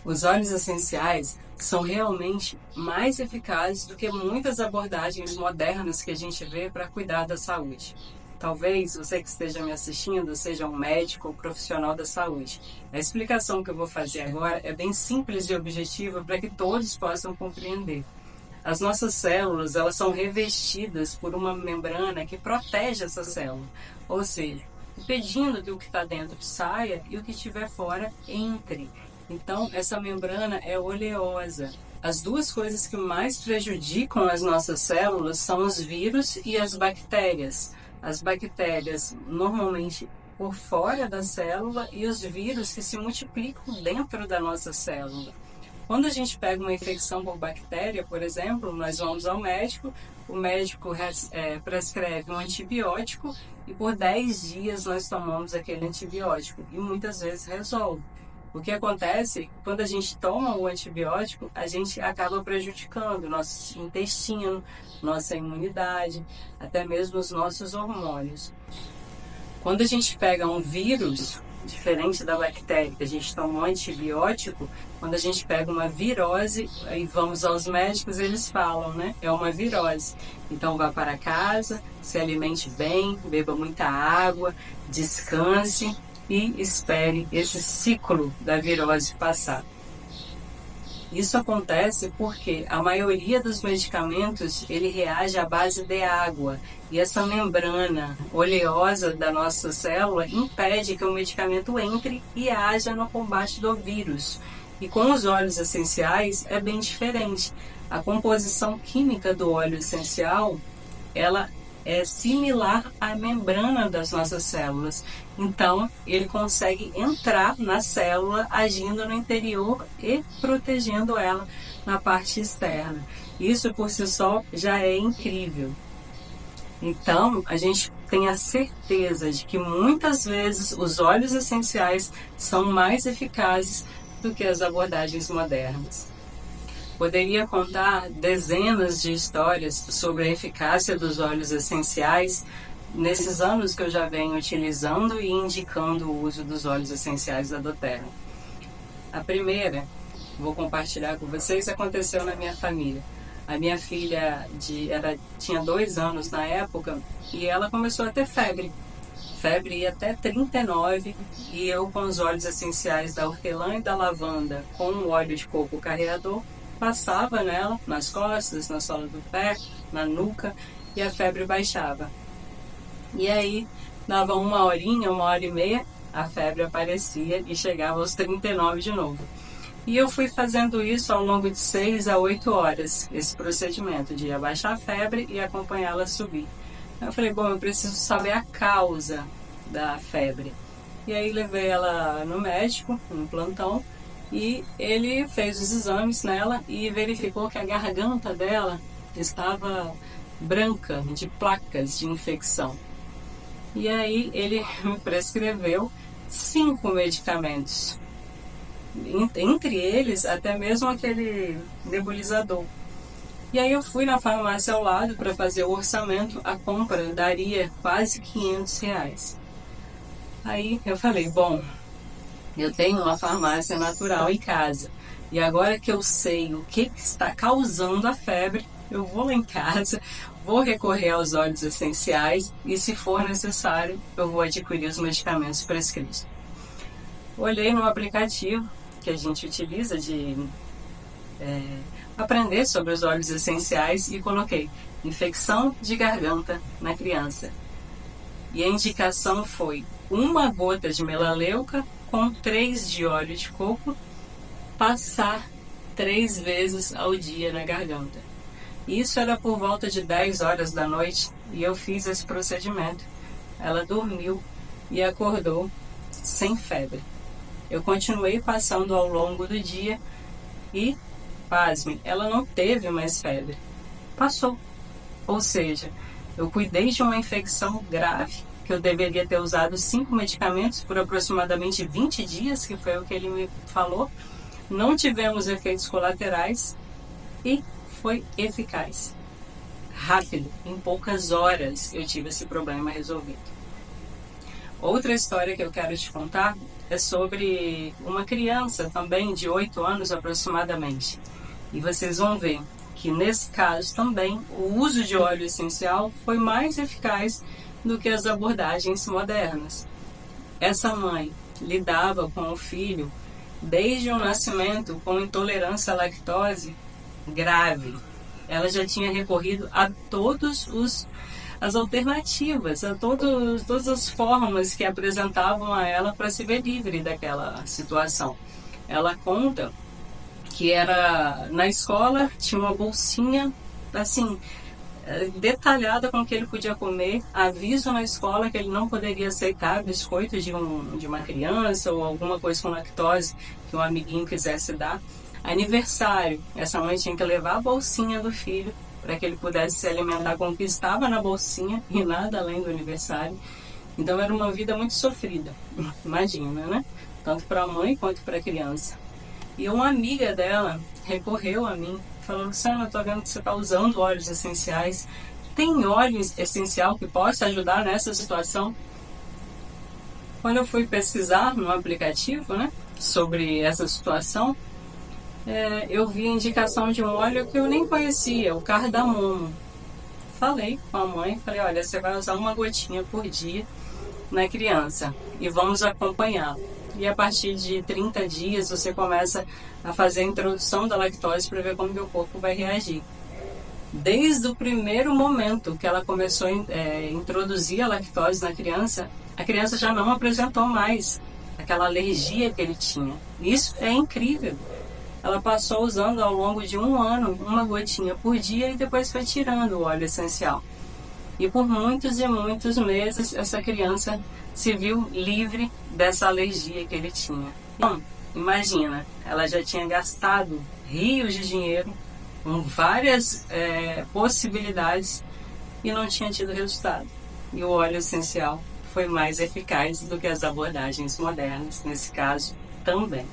Os óleos essenciais são realmente mais eficazes do que muitas abordagens modernas que a gente vê para cuidar da saúde. Talvez você que esteja me assistindo seja um médico ou profissional da saúde. A explicação que eu vou fazer agora é bem simples e objetiva para que todos possam compreender. As nossas células, elas são revestidas por uma membrana que protege essa célula, ou seja, impedindo que o que está dentro saia e o que estiver fora entre. Então, essa membrana é oleosa. As duas coisas que mais prejudicam as nossas células são os vírus e as bactérias. As bactérias normalmente por fora da célula e os vírus que se multiplicam dentro da nossa célula. Quando a gente pega uma infecção por bactéria, por exemplo, nós vamos ao médico, o médico prescreve um antibiótico e por 10 dias nós tomamos aquele antibiótico e muitas vezes resolve. O que acontece, quando a gente toma o antibiótico, a gente acaba prejudicando nosso intestino, nossa imunidade, até mesmo os nossos hormônios. Quando a gente pega um vírus, diferente da bactéria, que a gente toma um antibiótico, quando a gente pega uma virose e vamos aos médicos, eles falam, né? É uma virose. Então vá para casa, se alimente bem, beba muita água, descanse e espere esse ciclo da virose passar. Isso acontece porque a maioria dos medicamentos ele reage à base de água e essa membrana oleosa da nossa célula impede que o medicamento entre e haja no combate do vírus. E com os óleos essenciais é bem diferente. A composição química do óleo essencial ela é similar à membrana das nossas células. Então, ele consegue entrar na célula, agindo no interior e protegendo ela na parte externa. Isso por si só já é incrível. Então, a gente tem a certeza de que muitas vezes os óleos essenciais são mais eficazes do que as abordagens modernas. Poderia contar dezenas de histórias sobre a eficácia dos óleos essenciais nesses anos que eu já venho utilizando e indicando o uso dos óleos essenciais da doTERRA. A primeira, vou compartilhar com vocês, aconteceu na minha família. A minha filha tinha 2 anos na época e ela começou a ter febre. Febre ia até 39 e eu com os óleos essenciais da hortelã e da lavanda com o óleo de coco carreador passava nela, nas costas, na sola do pé, na nuca, e a febre baixava. E aí, dava 1 horinha, 1 hora e meia, a febre aparecia e chegava aos 39 de novo. E eu fui fazendo isso ao longo de 6 a 8 horas, esse procedimento de abaixar a febre e acompanhá-la subir. Eu falei, bom, eu preciso saber a causa da febre. E aí levei ela no médico, no plantão, e ele fez os exames nela e verificou que a garganta dela estava branca de placas de infecção. E aí ele me prescreveu 5 medicamentos, entre eles até mesmo aquele nebulizador. E aí eu fui na farmácia ao lado para fazer o orçamento, a compra daria quase R$ 500. Aí eu falei, bom, eu tenho uma farmácia natural em casa. E agora que eu sei o que está causando a febre, eu vou lá em casa, vou recorrer aos óleos essenciais e, se for necessário, eu vou adquirir os medicamentos prescritos. Olhei no aplicativo que a gente utiliza de aprender sobre os óleos essenciais e coloquei infecção de garganta na criança. E a indicação foi 1 gota de melaleuca com 3 de óleo de coco, passar 3 vezes ao dia na garganta. Isso era por volta de 10 horas da noite e eu fiz esse procedimento. Ela dormiu e acordou sem febre. Eu continuei passando ao longo do dia e, pasme, ela não teve mais febre. Passou. Ou seja, eu cuidei de uma infecção grave, que eu deveria ter usado 5 medicamentos por aproximadamente 20 dias, que foi o que ele me falou. Não tivemos efeitos colaterais e foi eficaz. Rápido, em poucas horas eu tive esse problema resolvido. Outra história que eu quero te contar é sobre uma criança também de 8 anos aproximadamente. E vocês vão ver que nesse caso também o uso de óleo essencial foi mais eficaz do que as abordagens modernas. Essa mãe lidava com o filho desde o nascimento com intolerância à lactose grave. Ela já tinha recorrido a as alternativas, a todas as formas que apresentavam a ela para se ver livre daquela situação. Ela conta que era na escola, tinha uma bolsinha assim detalhada com o que ele podia comer, aviso na escola que ele não poderia aceitar biscoito de uma criança ou alguma coisa com lactose que um amiguinho quisesse dar. Aniversário, essa mãe tinha que levar a bolsinha do filho para que ele pudesse se alimentar com o que estava na bolsinha e nada além do aniversário. Então era uma vida muito sofrida, imagina, né? Tanto para a mãe quanto para a criança. E uma amiga dela recorreu a mim, falou: Luciana, eu tô vendo que você está usando óleos essenciais. Tem óleo essencial que possa ajudar nessa situação? Quando eu fui pesquisar no aplicativo, né, sobre essa situação, eu vi a indicação de um óleo que eu nem conhecia, o cardamomo. Falei com a mãe, falei: olha, você vai usar uma gotinha por dia na criança e vamos acompanhar. E a partir de 30 dias você começa a fazer a introdução da lactose para ver como o corpo vai reagir. Desde o primeiro momento que ela começou a introduzir a lactose na criança, a criança já não apresentou mais aquela alergia que ele tinha. Isso é incrível. Ela passou usando ao longo de 1 ano uma gotinha por dia e depois foi tirando o óleo essencial. E por muitos e muitos meses essa criança se viu livre dessa alergia que ele tinha. Então, imagina, ela já tinha gastado rios de dinheiro com várias possibilidades e não tinha tido resultado. E o óleo essencial foi mais eficaz do que as abordagens modernas, nesse caso também.